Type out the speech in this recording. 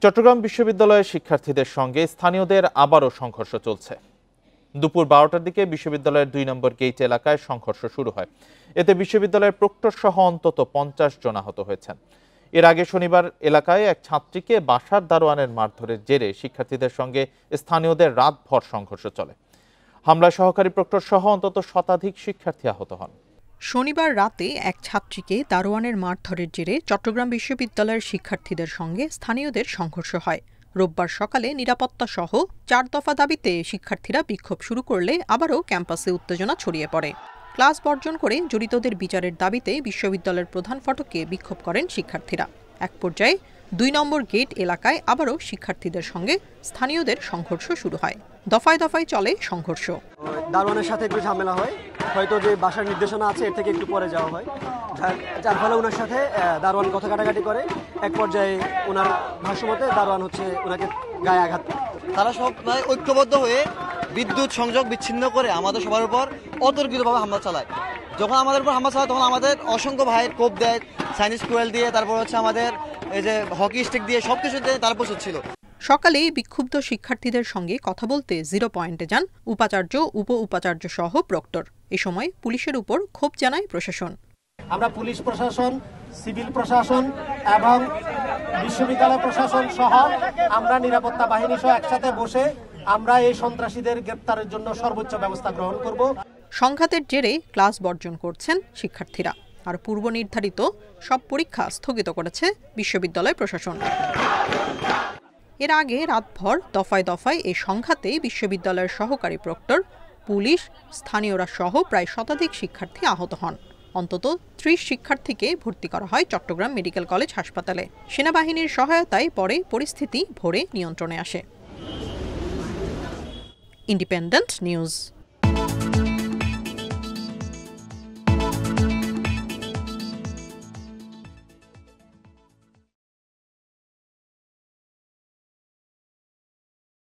চট্টগ্রাম বিশ্ববিদ্যালয়ের শিক্ষার্থীদের সঙ্গে স্থানীয়দের আবারও সংঘর্ষ চলছে। দুপুর 12টার দিকে বিশ্ববিদ্যালয়ের 2 নম্বর গেট এলাকায় সংঘর্ষ শুরু হয়। এতে বিশ্ববিদ্যালয়ের প্রক্টর সহ অন্তত 50 জন আহত হয়েছেন। এর আগে শনিবার এলাকায় এক ছাত্রীকে বাসার দারোয়ানের মারধরের জেরে শিক্ষার্থীদের সঙ্গে স্থানীয়দের রাতভর সংঘর্ষ চলে। হামলায় সহকারী প্রক্টর সহ অন্তত শতাধিক শিক্ষার্থী আহত হন। শনিবার রাতে এক ছাত্রীকে দারোয়ানের মারধরের জেরে চট্টগ্রাম বিশ্ববিদ্যালয়ের শিক্ষার্থীদের সঙ্গে স্থানীয়দের সংঘর্ষ হয়। রোববার সকালে নিরাপত্তা সহ 4 দফা দাবিতে শিক্ষার্থীরা বিক্ষোভ শুরু করলে আবারও ক্যাম্পাসে উত্তেজনা ছড়িয়ে পড়ে। ক্লাস বর্জন করে জড়িতদের বিচারের দাবিতে বিশ্ববিদ্যালয়ের প্রধান ফটকে বিক্ষোভ করেন শিক্ষার্থীরা। এক পর্যায়ে 2 নম্বর গেট এলাকায় আবারও শিক্ষার্থীদের সঙ্গে স্থানীয়দের সংঘর্ষ শুরু হয়। দফায় দফায় চলে সংঘর্ষ। দারোয়ানের সাথে একটু ঝামেলা হয়, হয়তো যে বাসার নির্দেশনা আছে এর থেকে একটু পরে যাওয়া হয়, যার ফলে ওনার সাথে দারোয়ান কথা কাটাকাটি করে। এক পর্যায়ে ওনার ভাষ্যমতে দারোয়ান ওনাকে গায়ে আঘাত করে। তারা সব ঐক্যবদ্ধ হয়ে বিদ্যুৎ সংযোগ বিচ্ছিন্ন করে আমাদের সবার উপর অতর্কিতভাবে হামলা চালায়। যখন আমাদের উপর হামলা চালায় তখন আমাদের অসংখ্য ভাইয়ের কোপ দেয়, চাইনিজ কোয়েল দিয়ে, তারপর আমাদের এই যে হকি স্টিক দিয়ে সবকিছু দিয়ে তার প্রস্তুত ছিল। সকালে বিক্ষুব্ধ শিক্ষার্থীদের সঙ্গে কথা বলতে 0 পয়েন্টে যান উপাচার্য, উপ উপাচার্য সহ প্রক্টর। এ সময় পুলিশের উপর ক্ষোভ জানায় প্রশাসন। আমরা পুলিশ প্রশাসন, সিভিল প্রশাসন এবং বিশ্ববিদ্যালয় প্রশাসন সহ আমরা নিরাপত্তা বাহিনী সহ একসাথে বসে আমরা এই সন্ত্রাসীদের গ্রেপ্তারের জন্য সর্বোচ্চ ব্যবস্থা গ্রহণ করব। সংঘাতের জেরে ক্লাস বর্জন করছেন শিক্ষার্থীরা, আর পূর্ব নির্ধারিত সব পরীক্ষা স্থগিত করেছে বিশ্ববিদ্যালয় প্রশাসন। এর আগে রাতভর দফায় দফায় এই সংঘাতে বিশ্ববিদ্যালয়ের সহকারী প্রক্টর, পুলিশ, স্থানীয়রা সহ প্রায় শতাধিক শিক্ষার্থী আহত হন। অন্তত 30 শিক্ষার্থীকে ভর্তি করা হয় চট্টগ্রাম মেডিকেল কলেজ হাসপাতালে। সেনাবাহিনীর সহায়তায় পরে পরিস্থিতি ভোরে নিয়ন্ত্রণে আসে। Independent news.